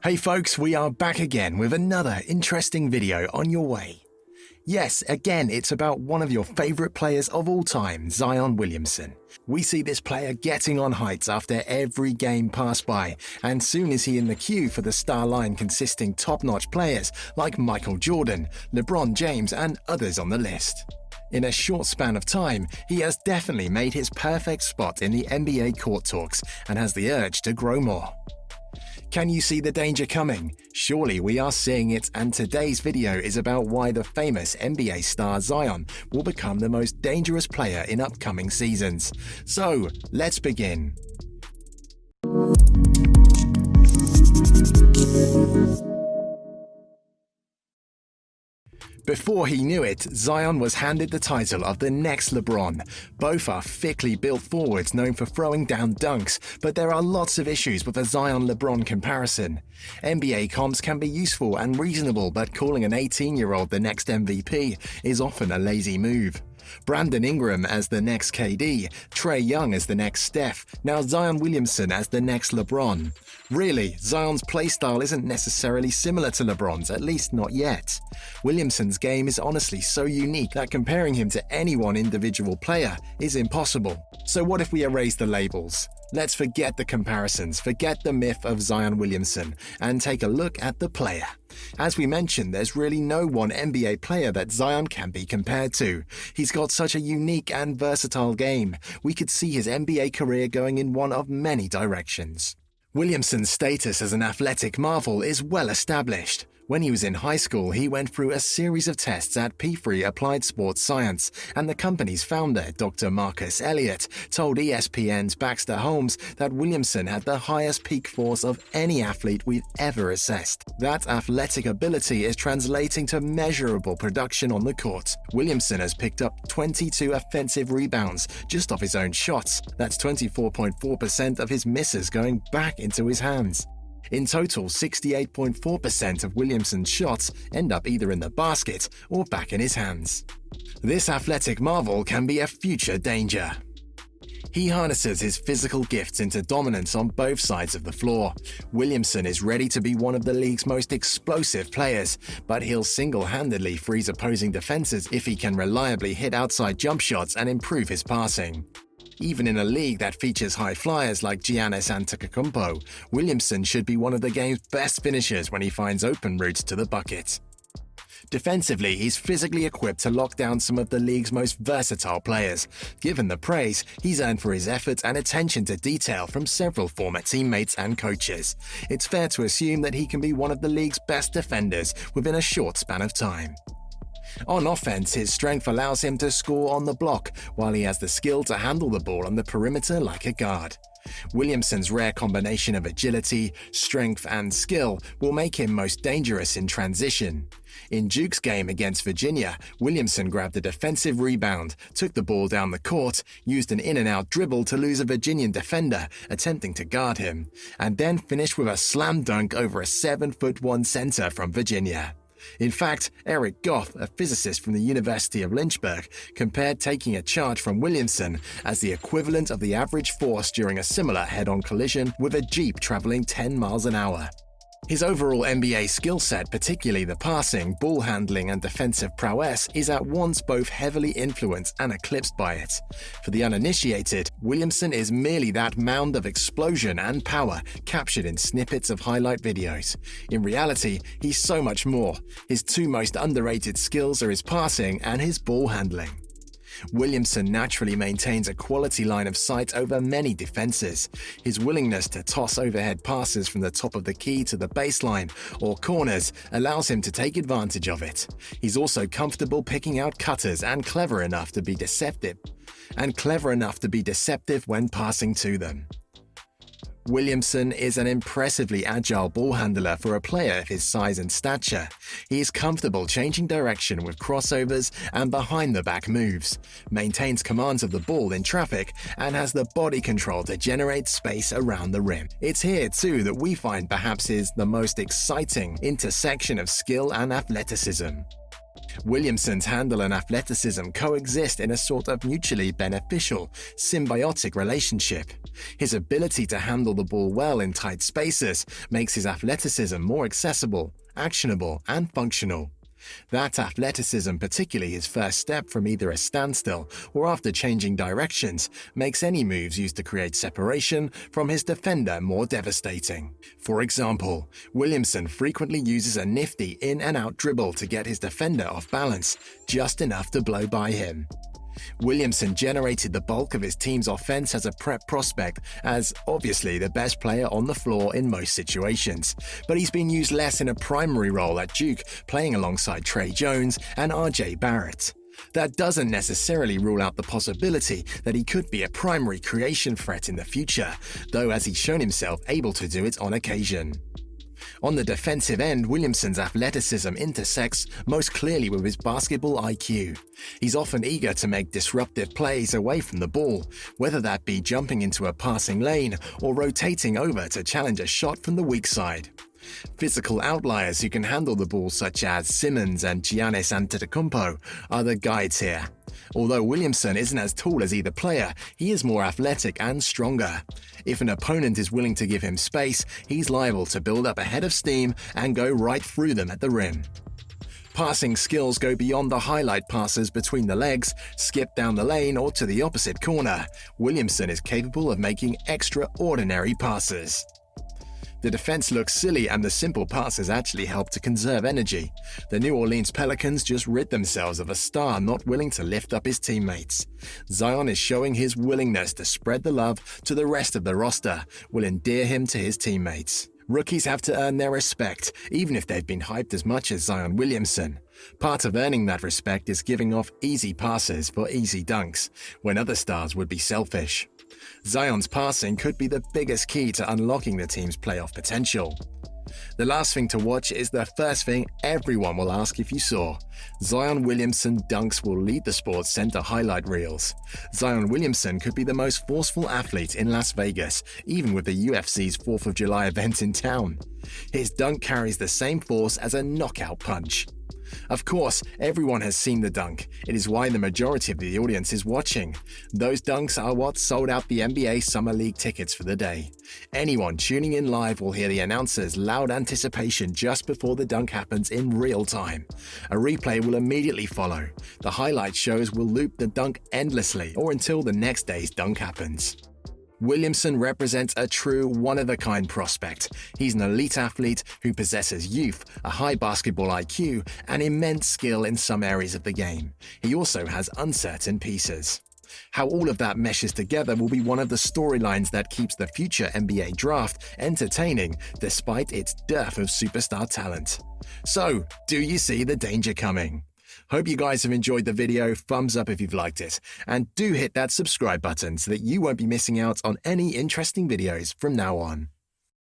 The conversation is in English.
Hey folks, we are back again with another interesting video on your way. Yes, again, it's about one of your favorite players of all time, Zion Williamson. We see this player getting on heights after every game passed by, and soon is he in the queue for the star line consisting top-notch players like Michael Jordan, LeBron James, and others on the list. In a short span of time, he has definitely made his perfect spot in the NBA court talks and has the urge to grow more. Can you see the danger coming? Surely we are seeing it, and today's video is about why the famous NBA star Zion will become the most dangerous player in upcoming seasons. So, let's begin. Before he knew it, Zion was handed the title of the Next LeBron. Both are thickly built forwards known for throwing down dunks, but there are lots of issues with a Zion-LeBron comparison. NBA comps can be useful and reasonable, but calling an 18-year-old the next MVP is often a lazy move. Brandon Ingram as the next KD, Trae Young as the next Steph, now Zion Williamson as the next LeBron. Really, Zion's playstyle isn't necessarily similar to LeBron's, at least not yet. Williamson's game is honestly so unique that comparing him to any one individual player is impossible. So what if we erase the labels? Let's forget the comparisons, forget the myth of Zion Williamson, and take a look at the player. As we mentioned, there's really no one NBA player that Zion can be compared to. He's got such a unique and versatile game. We could see his NBA career going in one of many directions. Williamson's status as an athletic marvel is well established. When he was in high school, he went through a series of tests at P3 Applied Sports Science, and the company's founder, Dr. Marcus Elliott, told ESPN's Baxter Holmes that Williamson had the highest peak force of any athlete we've ever assessed. That athletic ability is translating to measurable production on the court. Williamson has picked up 22 offensive rebounds just off his own shots. That's 24.4% of his misses going back into his hands. In total, 68.4% of Williamson's shots end up either in the basket or back in his hands. This athletic marvel can be a future danger. He harnesses his physical gifts into dominance on both sides of the floor. Williamson is ready to be one of the league's most explosive players, but he'll single-handedly freeze opposing defenses if he can reliably hit outside jump shots and improve his passing. Even in a league that features high flyers like Giannis Antetokounmpo, Williamson should be one of the game's best finishers when he finds open routes to the bucket. Defensively, he's physically equipped to lock down some of the league's most versatile players. Given the praise he's earned for his effort and attention to detail from several former teammates and coaches, it's fair to assume that he can be one of the league's best defenders within a short span of time. On offense, his strength allows him to score on the block, while he has the skill to handle the ball on the perimeter like a guard. Williamson's rare combination of agility, strength, and skill will make him most dangerous in transition. In Duke's game against Virginia, Williamson grabbed a defensive rebound, took the ball down the court, used an in-and-out dribble to lose a Virginian defender attempting to guard him, and then finished with a slam dunk over a 7'1" center from Virginia. In fact, Eric Goff, a physicist from the University of Lynchburg, compared taking a charge from Williamson as the equivalent of the average force during a similar head-on collision with a Jeep traveling 10 miles an hour. His overall NBA skill set, particularly the passing, ball handling, and defensive prowess, is at once both heavily influenced and eclipsed by it. For the uninitiated, Williamson is merely that mound of explosion and power captured in snippets of highlight videos. In reality, he's so much more. His two most underrated skills are his passing and his ball handling. Williamson naturally maintains a quality line of sight over many defenses. His willingness to toss overhead passes from the top of the key to the baseline or corners allows him to take advantage of it. He's also comfortable picking out cutters and clever enough to be deceptive when passing to them. Williamson is an impressively agile ball handler for a player of his size and stature. He is comfortable changing direction with crossovers and behind-the-back moves, maintains command of the ball in traffic, and has the body control to generate space around the rim. It's here, too, that we find perhaps the most exciting intersection of skill and athleticism. Williamson's handle and athleticism coexist in a sort of mutually beneficial, symbiotic relationship. His ability to handle the ball well in tight spaces makes his athleticism more accessible, actionable, and functional. That athleticism, particularly his first step from either a standstill or after changing directions, makes any moves used to create separation from his defender more devastating. For example, Williamson frequently uses a nifty in and out dribble to get his defender off balance, just enough to blow by him. Williamson generated the bulk of his team's offense as a prep prospect, as obviously the best player on the floor in most situations, but he's been used less in a primary role at Duke, playing alongside Trae Young and RJ Barrett. That doesn't necessarily rule out the possibility that he could be a primary creation threat in the future, though as he's shown himself able to do it on occasion. On the defensive end, Williamson's athleticism intersects most clearly with his basketball IQ. He's often eager to make disruptive plays away from the ball, whether that be jumping into a passing lane or rotating over to challenge a shot from the weak side. Physical outliers who can handle the ball such as Simmons and Giannis Antetokounmpo are the guides here. Although Williamson isn't as tall as either player, he is more athletic and stronger. If an opponent is willing to give him space, he's liable to build up a head of steam and go right through them at the rim. Passing skills go beyond the highlight passes between the legs, skip down the lane or to the opposite corner. Williamson is capable of making extraordinary passes. The defense looks silly and the simple passes actually help to conserve energy. The New Orleans Pelicans just rid themselves of a star not willing to lift up his teammates. Zion is showing his willingness to spread the love to the rest of the roster, will endear him to his teammates. Rookies have to earn their respect, even if they've been hyped as much as Zion Williamson. Part of earning that respect is giving off easy passes for easy dunks, when other stars would be selfish. Zion's passing could be the biggest key to unlocking the team's playoff potential. The last thing to watch is the first thing everyone will ask if you saw. Zion Williamson dunks will lead the Sports Center highlight reels. Zion Williamson could be the most forceful athlete in Las Vegas, even with the UFC's 4th of July event in town. His dunk carries the same force as a knockout punch. Of course, everyone has seen the dunk. It is why the majority of the audience is watching. Those dunks are what sold out the NBA Summer League tickets for the day. Anyone tuning in live will hear the announcer's loud anticipation just before the dunk happens in real time. A replay will immediately follow. The highlight shows will loop the dunk endlessly or until the next day's dunk happens. Williamson represents a true one-of-a-kind prospect. He's an elite athlete who possesses youth, a high basketball IQ, and immense skill in some areas of the game. He also has uncertain pieces. How all of that meshes together will be one of the storylines that keeps the future NBA draft entertaining despite its dearth of superstar talent. So, do you see the danger coming? Hope you guys have enjoyed the video, thumbs up if you've liked it, and do hit that subscribe button so that you won't be missing out on any interesting videos from now on.